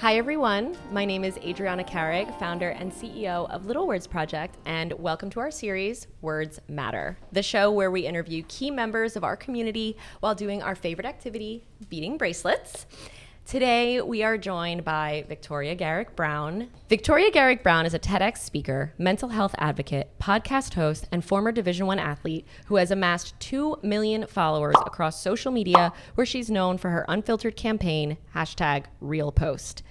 Hi everyone, my name is Adriana and Garrick, founder and CEO of Little Words Project, and welcome to our series, Words Matter, the show where we interview key members of our community while doing our favorite activity, beating bracelets. Today, we are joined by Victoria Garrick Browne. Victoria Garrick Browne is a TEDx speaker, mental health advocate, podcast host, and former Division I athlete who has amassed 2 million followers across social media, where she's known for her Unfiltered campaign, #RealPost.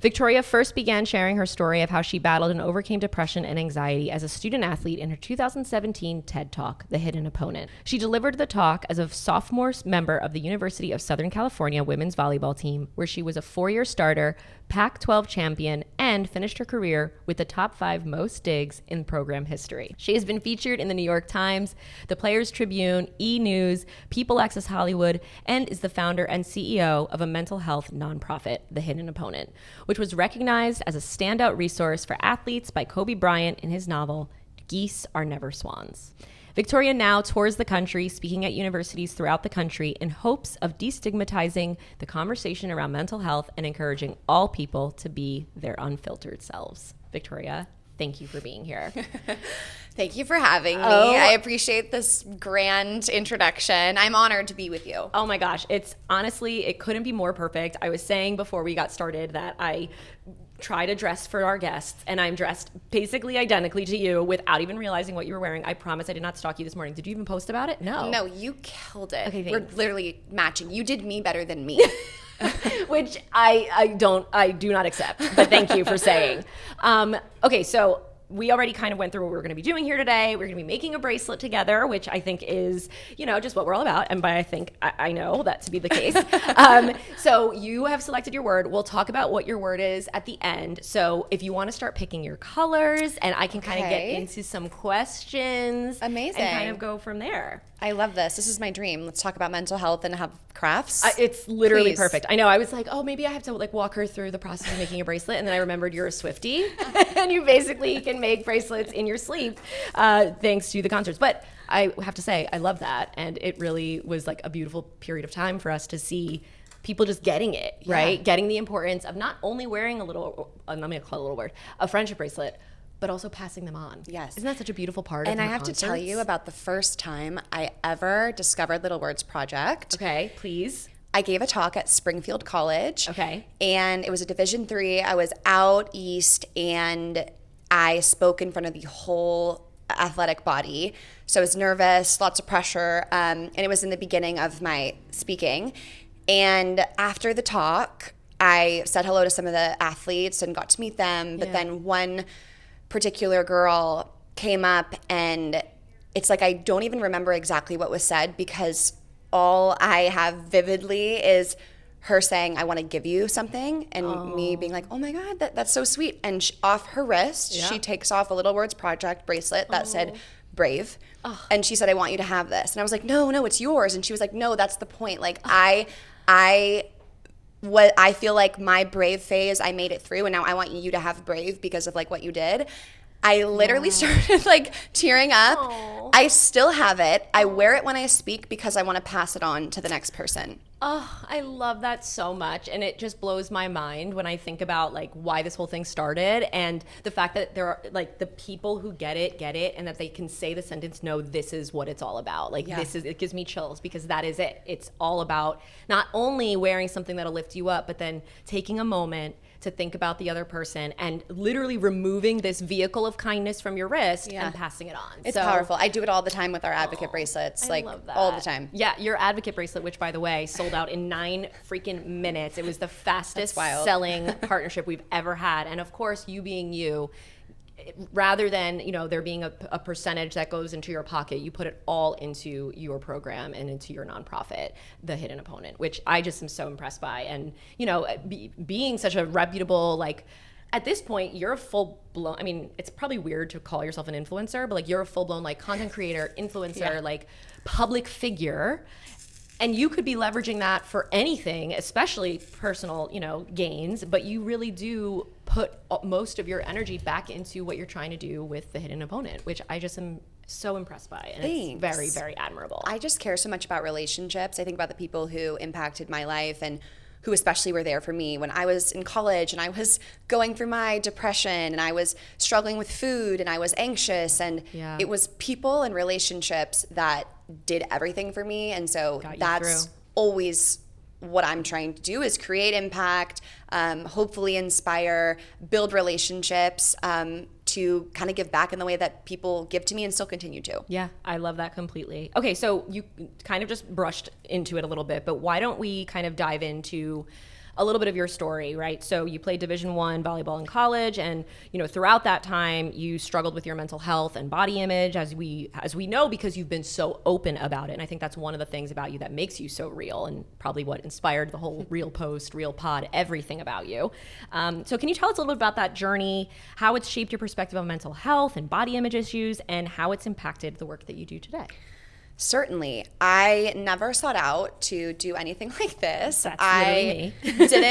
Victoria first began sharing her story of how she battled and overcame depression and anxiety as a student athlete in her 2017 TED Talk, The Hidden Opponent. She delivered the talk as a sophomore member of the University of Southern California women's volleyball team, where she was a 4-year starter, Pac-12 champion, and finished her career with the top 5 most digs in program history. She has been featured in the New York Times, the Players Tribune, E! News, People Access Hollywood, and is the founder and CEO of a mental health nonprofit, The Hidden Opponent, which was recognized as a standout resource for athletes by Kobe Bryant in his novel, Geese Are Never Swans. Victoria now tours the country, speaking at universities throughout the country in hopes of destigmatizing the conversation around mental health and encouraging all people to be their unfiltered selves. Victoria, thank you for being here. Thank you for having me. I appreciate this grand introduction. I'm honored to be with you. Oh my gosh, it's honestly, it couldn't be more perfect. I was saying before we got started that I try to dress for our guests, and I'm dressed basically identically to you without even realizing what you were wearing. I promise I did not stalk you this morning. Did you even post about it? No, you killed it. Okay, we're literally matching. You did me better than me. Which I do not accept, but thank you for saying. Okay, so we already kind of went through what we're going to be doing here today. We're going to be making a bracelet together, which I think is, just what we're all about. And by I think, I know that to be the case. So you have selected your word. We'll talk about what your word is at the end. So if you want to start picking your colors, and I can kind of get into some questions. Amazing. And kind of go from there. I love this. This is my dream. Let's talk about mental health and have crafts. It's literally perfect. I know. I was like, oh, maybe I have to walk her through the process of making a bracelet. And then I remembered you're a Swiftie and you basically can make bracelets in your sleep thanks to the concerts. But I have to say, I love that. And it really was like a beautiful period of time for us to see people just getting it, right? Yeah. Getting the importance of not only wearing a little, I'm going to call it a little word, a friendship bracelet, but also passing them on. Yes. Isn't that such a beautiful part of And I have concerts? to tell you about the first time I ever discovered Little Words Project. Okay, please. I gave a talk at Springfield College. Okay. And it was a Division III. I was out east and I spoke in front of the whole athletic body. So I was nervous, lots of pressure. And it was in the beginning of my speaking. And after the talk, I said hello to some of the athletes and got to meet them. But then one particular girl came up, and it's like I don't even remember exactly what was said, because all I have vividly is her saying, I want to give you something, and me being like, oh my God, that's so sweet. And off her wrist, she takes off a Little Words Project bracelet that said brave. And she said, I want you to have this. And I was like, no, it's yours. And she was like, no, that's the point. Like I feel like my brave phase, I made it through, and now I want you to have brave because of what you did. I literally started tearing up. Aww. I still have it. I wear it when I speak because I want to pass it on to the next person. Oh, I love that so much. And it just blows my mind when I think about why this whole thing started, and the fact that there are the people who get it, and that they can say the sentence, no, this is what it's all about. It gives me chills, because that is it. It's all about not only wearing something that'll lift you up, but then taking a moment to think about the other person and literally removing this vehicle of kindness from your wrist and passing it on. It's powerful. I do it all the time with our advocate bracelets, I love that. All the time. Yeah, your advocate bracelet, which by the way, sold out in 9 freaking minutes. It was the fastest selling partnership we've ever had. And of course, you being you, rather than there being a percentage that goes into your pocket, you put it all into your program and into your nonprofit, The Hidden Opponent, which I just am so impressed by. And being such a reputable, at this point, you're a full-blown, I mean, it's probably weird to call yourself an influencer, but you're a full-blown content creator, influencer, public figure. And you could be leveraging that for anything, especially personal, gains, but you really do put most of your energy back into what you're trying to do with The Hidden Opponent, which I just am so impressed by. And It's very, very admirable. I just care so much about relationships. I think about the people who impacted my life, and who especially were there for me when I was in college and I was going through my depression and I was struggling with food and I was anxious, and it was people and relationships that did everything for me. And so that's always what I'm trying to do, is create impact, hopefully inspire, build relationships, to kind of give back in the way that people give to me and still continue to. Yeah, I love that completely. Okay, so you kind of just brushed into it a little bit, but why don't we kind of dive into a little bit of your story, right? So you played Division I volleyball in college, and throughout that time you struggled with your mental health and body image, as we know, because you've been so open about it. And I think that's one of the things about you that makes you so real, and probably what inspired the whole Real Post, Real Pod, everything about you. So can you tell us a little bit about that journey, how it's shaped your perspective on mental health and body image issues, and how it's impacted the work that you do today? Certainly. I never sought out to do anything like this. That's literally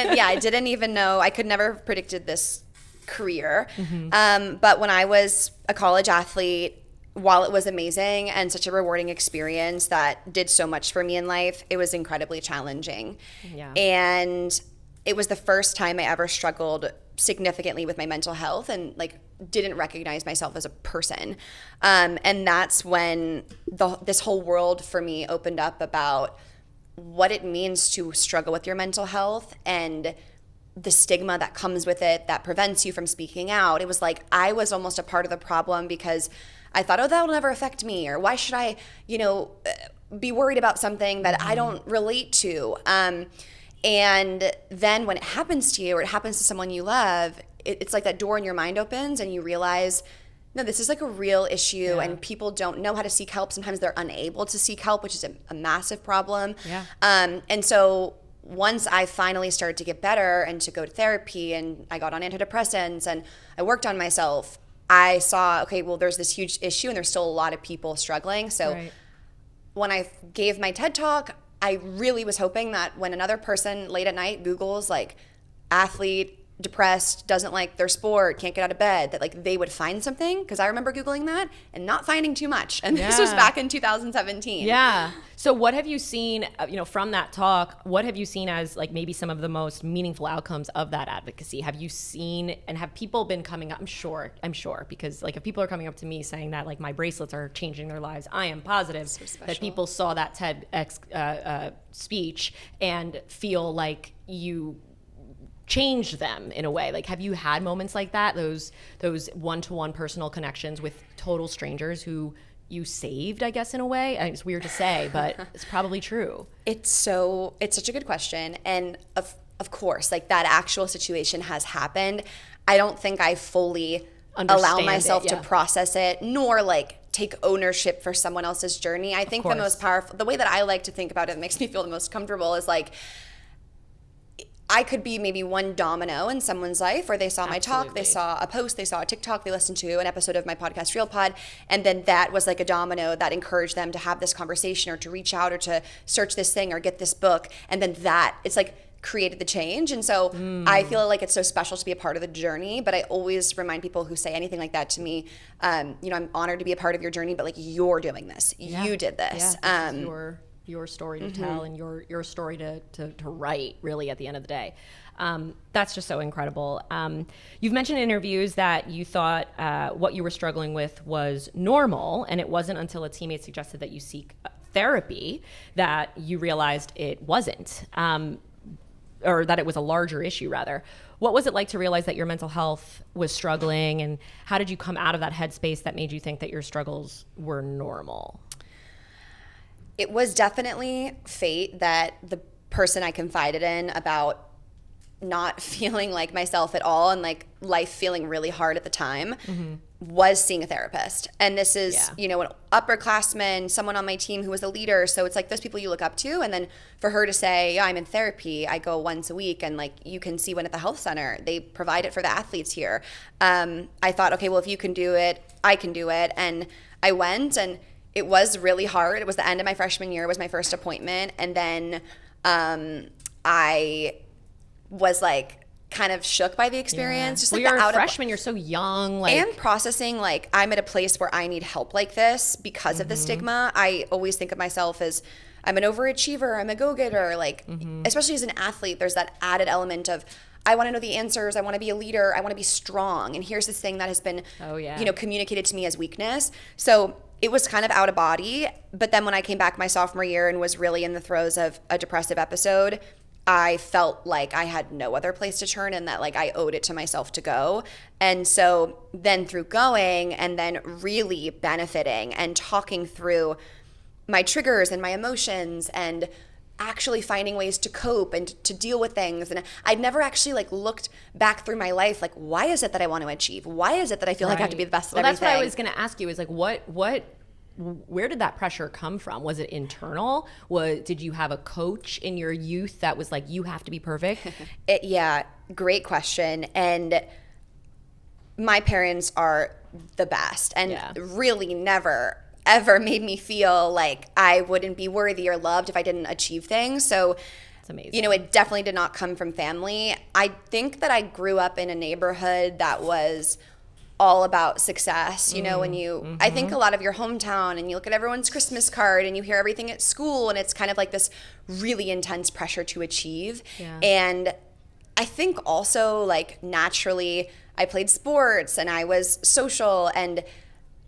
me. I didn't even know. I could never have predicted this career. But when I was a college athlete, while it was amazing and such a rewarding experience that did so much for me in life, it was incredibly challenging. Yeah. And it was the first time I ever struggled significantly with my mental health and didn't recognize myself as a person. And that's when this whole world for me opened up about what it means to struggle with your mental health and the stigma that comes with it that prevents you from speaking out. It was like I was almost a part of the problem because I thought, oh, that will never affect me, or why should I, be worried about something that I don't relate to. And then when it happens to you or it happens to someone you love, it's like that door in your mind opens and you realize, no, this is a real issue, and people don't know how to seek help. Sometimes they're unable to seek help, which is a massive problem. Yeah. And so once I finally started to get better and to go to therapy, and I got on antidepressants and I worked on myself, I saw, okay, well, there's this huge issue and there's still a lot of people struggling. So when I gave my TED Talk, I really was hoping that when another person late at night Googles athlete, depressed, doesn't like their sport, can't get out of bed, that they would find something, because I remember Googling that and not finding too much. And this was back in 2017. Yeah. So what have you seen, from that talk, what have you seen as maybe some of the most meaningful outcomes of that advocacy? Have you seen, and have people been coming up? I'm sure, because if people are coming up to me saying that my bracelets are changing their lives, I am positive that people saw that TEDx speech and feel like you changed them in a way. Have you had moments like that, those one-to-one personal connections with total strangers who you saved, I guess, in a way? It's weird to say, but it's probably true. It's such a good question. And of course, that actual situation has happened. I don't think I fully allow myself to process it, nor take ownership for someone else's journey. I think the most powerful, the way that I like to think about it, makes me feel the most comfortable, is I could be maybe one domino in someone's life where they saw my talk, they saw a post, they saw a TikTok, they listened to an episode of my podcast, Real Pod, and then that was a domino that encouraged them to have this conversation or to reach out or to search this thing or get this book. And then that, it's created the change. And so I feel it's so special to be a part of the journey, but I always remind people who say anything like that to me, I'm honored to be a part of your journey, but you're doing this. Yeah. You did this. Yeah, this is your story to tell, and your story to write, really, at the end of the day. That's just so incredible. You've mentioned in interviews that you thought what you were struggling with was normal, and it wasn't until a teammate suggested that you seek therapy that you realized it wasn't, or that it was a larger issue, rather. What was it like to realize that your mental health was struggling, and how did you come out of that headspace that made you think that your struggles were normal? It was definitely fate that the person I confided in about not feeling like myself at all and life feeling really hard at the time was seeing a therapist. And this is, an upperclassman, someone on my team who was a leader. So it's those people you look up to. And then for her to say, I'm in therapy, I go once a week, and you can see one at the health center. They provide it for the athletes here. I thought, okay, well, if you can do it, I can do it. And I went, and it was really hard. It was the end of my freshman year. It was my first appointment. And then I was kind of shook by the experience. Just well, like you're the a freshman, you're so young. Like, and processing, like, I'm at a place where I need help like this because of the stigma. I always think of myself as I'm an overachiever, I'm a go-getter. Like, especially as an athlete, there's that added element of I want to know the answers, I want to be a leader, I want to be strong. And here's this thing that has been, communicated to me as weakness. So it was kind of out of body. But then when I came back my sophomore year and was really in the throes of a depressive episode, I felt like I had no other place to turn and that like I owed it to myself to go. And so then through going and then really benefiting and talking through my triggers and my emotions and actually finding ways to cope and to deal with things. And I'd never actually like looked back through my life like, why is it that I want to achieve? Why is it that I feel like I have to be the best at everything? That's what I was going to ask you is like, where did that pressure come from? Was it internal? Did you have a coach in your youth that was like, you have to be perfect? Yeah, great question. And my parents are the best and really never ever made me feel like I wouldn't be worthy or loved if I didn't achieve things. So it's amazing. It definitely did not come from family. I think that I grew up in a neighborhood that was all about success. When you, I think a lot of your hometown and you look at everyone's Christmas card and you hear everything at school and it's kind of like this really intense pressure to achieve. Yeah. And I think also like naturally I played sports and I was social, and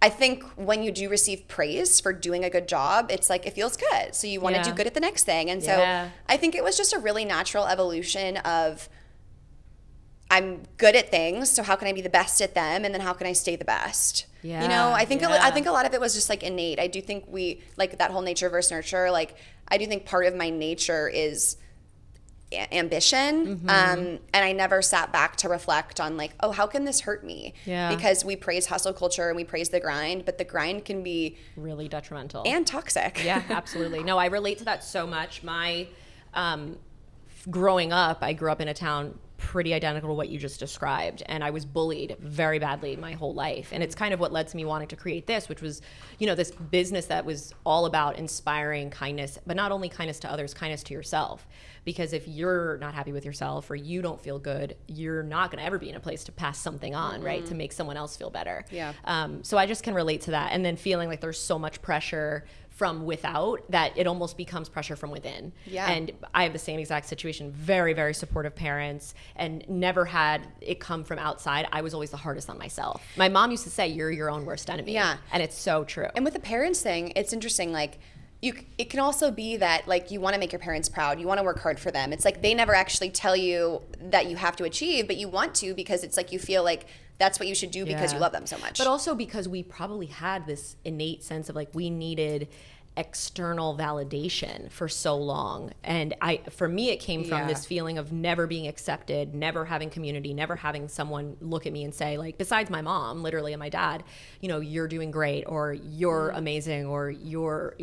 I think when you do receive praise for doing a good job, it's like it feels good. So you want to do good at the next thing. And so I think it was just a really natural evolution of I'm good at things, so how can I be the best at them, and then how can I stay the best? I think a lot of it was just like innate. I do think we like that whole nature versus nurture. Like I do think part of my nature is ambition, and I never sat back to reflect on like, oh, how can this hurt me? Because we praise hustle culture and we praise the grind, but the grind can be really detrimental and toxic. Yeah, absolutely. No, I relate to that so much. My growing up, I grew up in a town pretty identical to what you just described, and I was bullied very badly my whole life. And it's kind of what led to me wanting to create this, which was this business that was all about inspiring kindness, but not only kindness to others, kindness to yourself. Because if you're not happy with yourself or you don't feel good, you're not going to ever be in a place to pass something on, right, to make someone else feel better. So I just can relate to that. And then feeling like there's so much pressure from without that it almost becomes pressure from within. And I have the same exact situation. Very, very supportive parents, and never had it come from outside. I was always the hardest on myself. My mom used to say, you're your own worst enemy. And it's so true. And with the parents thing, it's interesting. Like it can also be that like you want to make your parents proud. You want to work hard for them. It's like they never actually tell you that you have to achieve, but you want to because it's like you feel like that's what you should do because you love them so much. But also because we probably had this innate sense of like we needed external validation for so long. And for me, it came from this feeling of never being accepted, never having community, never having someone look at me and say like, besides my mom, literally, and my dad, you're doing great, or you're amazing, or you're,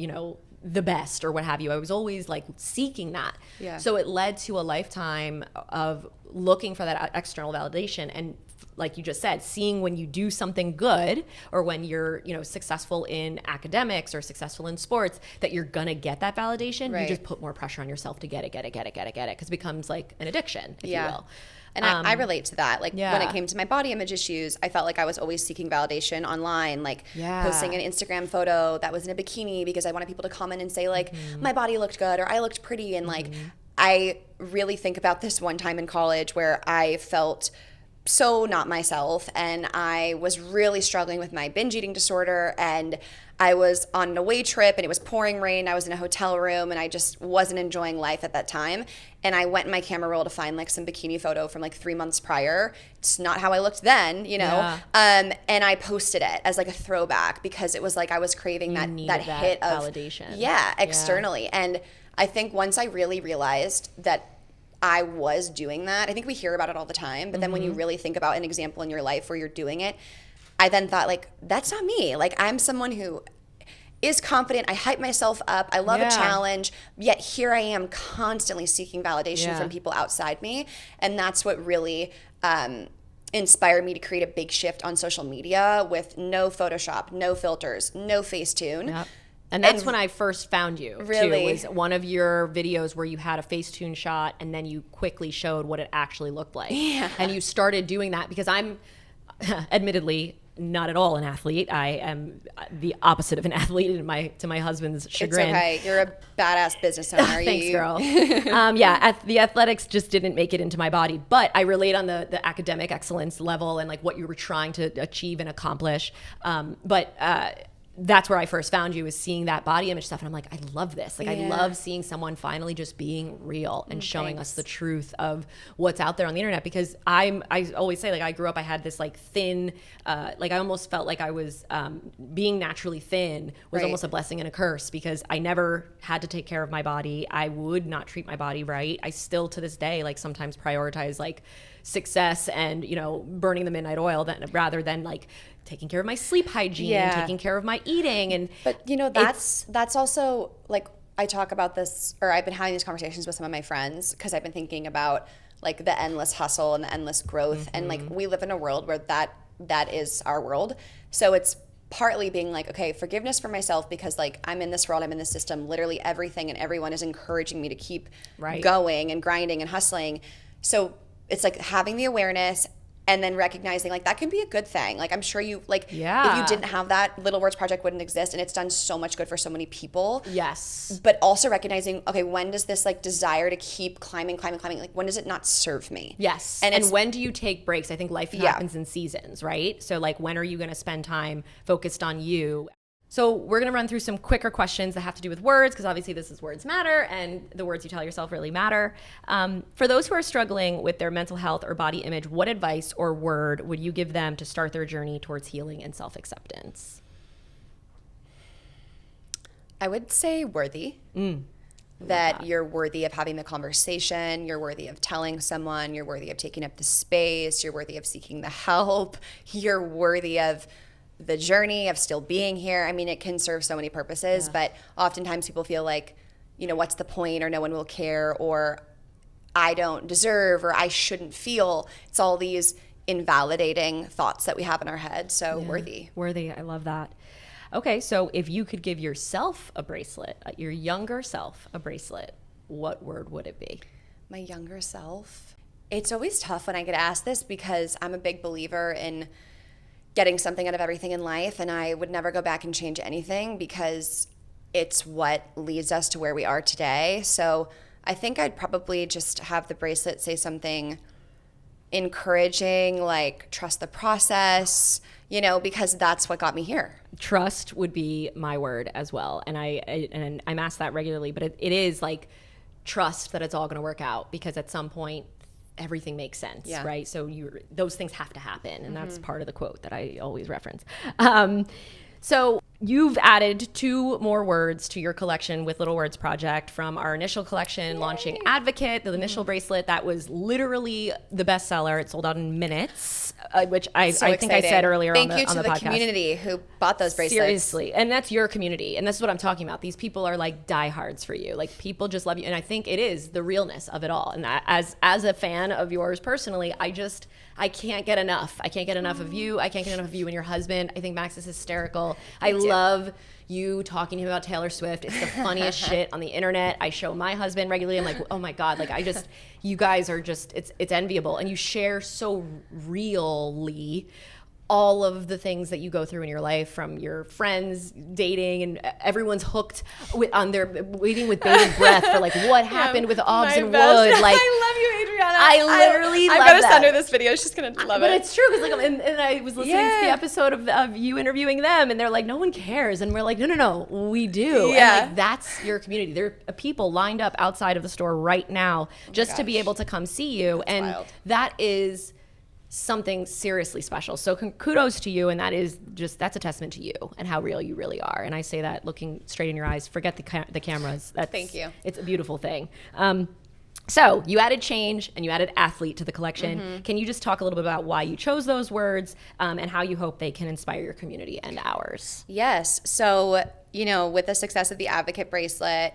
the best, or what have you. I was always like seeking that. So it led to a lifetime of looking for that external validation. And like you just said, seeing when you do something good, or when you're, successful in academics or successful in sports, that you're gonna get that validation. You just put more pressure on yourself to get it, because it becomes like an addiction, if you will. And I relate to that. Like when it came to my body image issues, I felt like I was always seeking validation online, like posting an Instagram photo that was in a bikini because I wanted people to comment and say like, my body looked good or I looked pretty. And like, I really think about this one time in college where I felt so not myself, and I was really struggling with my binge eating disorder, and I was on an away trip and it was pouring rain. I was in a hotel room and I just wasn't enjoying life at that time. And I went in my camera roll to find like some bikini photo from like 3 months prior. It's not how I looked then, and I posted it as like a throwback because it was like I was craving that hit of validation. Externally. And I think once I really realized that I was doing that, I think we hear about it all the time, but then when you really think about an example in your life where you're doing it, I then thought like, that's not me. Like I'm someone who is confident. I hype myself up. I love a challenge, yet here I am constantly seeking validation from people outside me. And that's what really inspired me to create a big shift on social media with no Photoshop, no filters, no Facetune. And that's when I first found you. Really? Too, was one of your videos where you had a Facetune shot and then you quickly showed what it actually looked like. Yeah. And you started doing that because I'm admittedly not at all an athlete. I am the opposite of an athlete to my husband's chagrin. It's okay. You're a badass business owner. Thanks, girl. The athletics just didn't make it into my body, but I relate on the academic excellence level and like what you were trying to achieve and accomplish. That's where I first found you, is seeing that body image stuff. And I'm like, I love this. Like, I love seeing someone finally just being real and showing us the truth of what's out there on the internet. Because I always say, like, I grew up, I had this like thin, like I almost felt like I was being naturally thin was almost a blessing and a curse, because I never had to take care of my body. I would not treat my body right. I still to this day, like, sometimes prioritize like success and, you know, burning the midnight oil rather than like taking care of my sleep hygiene, taking care of my eating. But you know, that's also like, I talk about this, or I've been having these conversations with some of my friends because I've been thinking about like the endless hustle and the endless growth. And like, we live in a world where that is our world. So it's partly being like, okay, forgiveness for myself, because like I'm in this world, I'm in this system, literally everything and everyone is encouraging me to keep going and grinding and hustling. So it's like having the awareness and then recognizing like that can be a good thing. Like, I'm sure you like, if you didn't have that, Little Words Project wouldn't exist, and it's done so much good for so many people. Yes. But also recognizing, okay, when does this like desire to keep climbing, like when does it not serve me? Yes. And when do you take breaks? I think life happens in seasons, right? So like, when are you going to spend time focused on you? So we're going to run through some quicker questions that have to do with words, because obviously this is Words Matter, and the words you tell yourself really matter. For those who are struggling with their mental health or body image, what advice or word would you give them to start their journey towards healing and self-acceptance? I would say worthy. That you're worthy of having the conversation, you're worthy of telling someone, you're worthy of taking up the space, you're worthy of seeking the help, you're worthy of the journey of still being here. I mean, it can serve so many purposes, but oftentimes people feel like, you know, what's the point, or no one will care, or I don't deserve, or I shouldn't feel. It's all these invalidating thoughts that we have in our head. So worthy. I love that. Okay, so if you could give yourself a bracelet, your younger self a bracelet, what word would it be? My younger self. It's always tough when I get asked this, because I'm a big believer in getting something out of everything in life, and I would never go back and change anything, because it's what leads us to where we are today. So I think I'd probably just have the bracelet say something encouraging, like trust the process, you know, because that's what got me here. Trust would be my word as well. And I'm asked that regularly, but it is like, trust that it's all going to work out, because at some point everything makes sense, right? So those things have to happen, and that's part of the quote that I always reference. So you've added 2 more words to your collection with Little Words Project, from our initial collection launching Advocate, the initial bracelet that was literally the bestseller. It sold out in minutes, which I think I said earlier on the podcast. Thank you to the community who bought those bracelets. Seriously. And that's your community. And this is what I'm talking about. These people are like diehards for you. Like, people just love you. And I think it is the realness of it all. And as a fan of yours personally, I can't get enough. I can't get enough of you. I can't get enough of you and your husband. I think Max is hysterical. I love you talking to him about Taylor Swift. It's the funniest shit on the internet. I show my husband regularly. I'm like, oh my God, like you guys are just, it's enviable. And you share so really all of the things that you go through in your life, from your friends, dating, and everyone's hooked on their waiting with bated breath for like what happened with Obs and Wood. Like, I love you, Adriana. I literally love I'm gonna that. send her this video. She's gonna love it. But it's true, because like, and I was listening to the episode of you interviewing them, and they're like, no one cares, and we're like, no, we do. And like, that's your community. There are people lined up outside of the store right now just to be able to come see you, that's and wild. That is something seriously special. So kudos to you, and that's a testament to you and how real you really are. And I say that looking straight in your eyes. Forget the cameras. Thank you. It's a beautiful thing. So you added change and you added athlete to the collection. Can you just talk a little bit about why you chose those words, and how you hope they can inspire your community and ours? Yes. So, you know, with the success of the Advocate bracelet,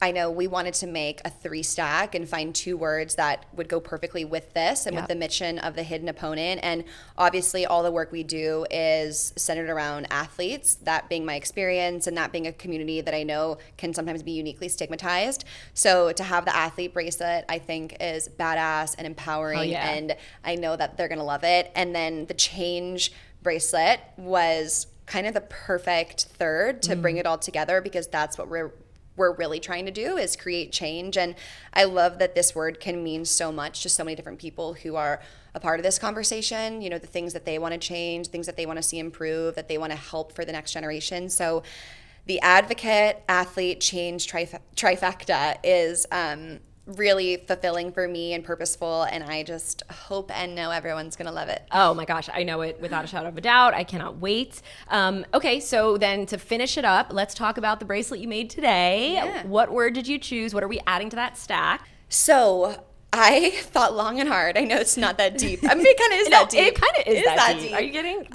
I know we wanted to make a 3-stack and find 2 words that would go perfectly with this and with the mission of the hidden opponent. And obviously all the work we do is centered around athletes, that being my experience and that being a community that I know can sometimes be uniquely stigmatized. So to have the athlete bracelet, I think is badass and empowering, and I know that they're going to love it. And then the change bracelet was kind of the perfect third to bring it all together, because that's what we're really trying to do, is create change. And I love that this word can mean so much to so many different people who are a part of this conversation, you know, the things that they want to change, things that they want to see improve, that they want to help for the next generation. So the advocate, athlete, change trifecta is really fulfilling for me and purposeful, and I just hope and know everyone's gonna love it. Oh my gosh, I know it without a shadow of a doubt. I cannot wait. Okay, so then to finish it up, let's talk about the bracelet you made today. Yeah. What word did you choose? What are we adding to that stack? So I thought long and hard. I know it's not that deep. I mean, it kind of is that deep. It kind of is that deep. Are you kidding?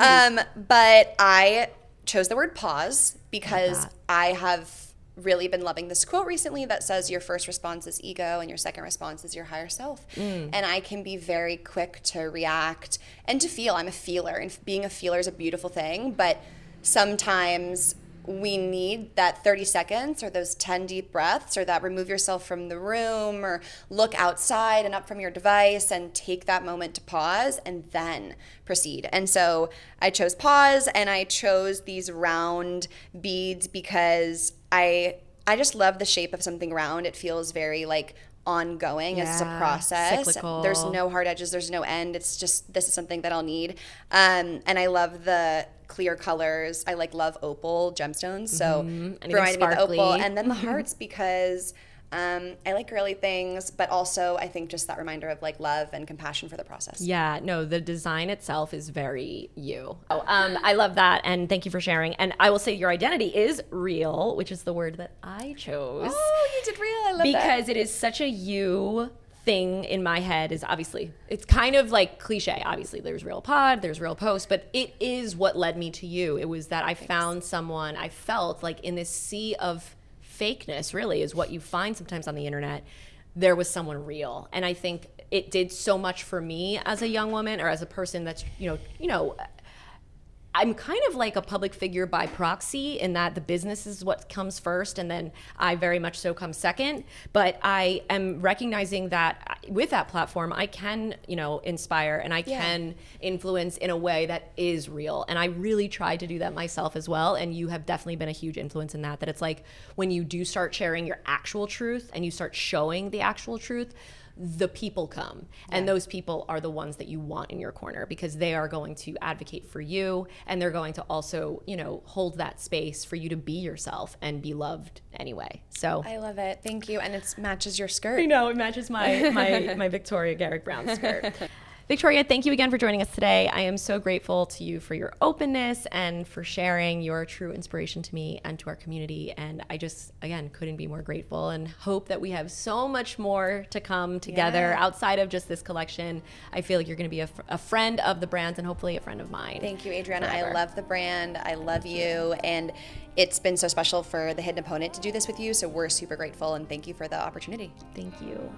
But I chose the word pause because I have really been loving this quote recently that says your first response is ego and your second response is your higher self. And I can be very quick to react and to feel. I'm a feeler, and being a feeler is a beautiful thing, but sometimes we need that 30 seconds or those 10 deep breaths, or that remove yourself from the room or look outside and up from your device and take that moment to pause and then proceed. And so I chose pause, and I chose these round beads because I just love the shape of something round. It feels very like ongoing as a process. Cyclical. There's no hard edges, there's no end. It's just, this is something that I'll need. And I love the clear colors. I love opal gemstones, so reminded me of the opal. And then the hearts, because I like girly things, but also I think just that reminder of like love and compassion for the process. Yeah, no, the design itself is very you. I love that, and thank you for sharing. And I will say your identity is real, which is the word that I chose. Oh, you did real. I love that. Because it is such a you thing in my head. Is obviously, it's kind of like cliche. Obviously, there's real pod, there's real post, but it is what led me to you. It was that I found someone, I felt like in this sea of fakeness, really, is what you find sometimes on the internet. There was someone real. And I think it did so much for me as a young woman, or as a person that's, you know, I'm kind of like a public figure by proxy, in that the business is what comes first, and then I very much so come second. But I am recognizing that with that platform, I can, you know, inspire, and I can influence in a way that is real. And I really tried to do that myself as well. And you have definitely been a huge influence in that. That it's like when you do start sharing your actual truth and you start showing the actual truth, the people come, and those people are the ones that you want in your corner, because they are going to advocate for you, and they're going to also, you know, hold that space for you to be yourself and be loved anyway. So I love it. Thank you. And it matches your skirt. I know, it matches my my Victoria Garrick Browne skirt. Victoria, thank you again for joining us today. I am so grateful to you for your openness and for sharing your true inspiration to me and to our community. And I just, again, couldn't be more grateful, and hope that we have so much more to come together outside of just this collection. I feel like you're going to be a friend of the brands, and hopefully a friend of mine. Thank you, Adriana. Forever. I love the brand. I love you. And it's been so special for the Hidden Opponent to do this with you. So we're super grateful, and thank you for the opportunity. Thank you.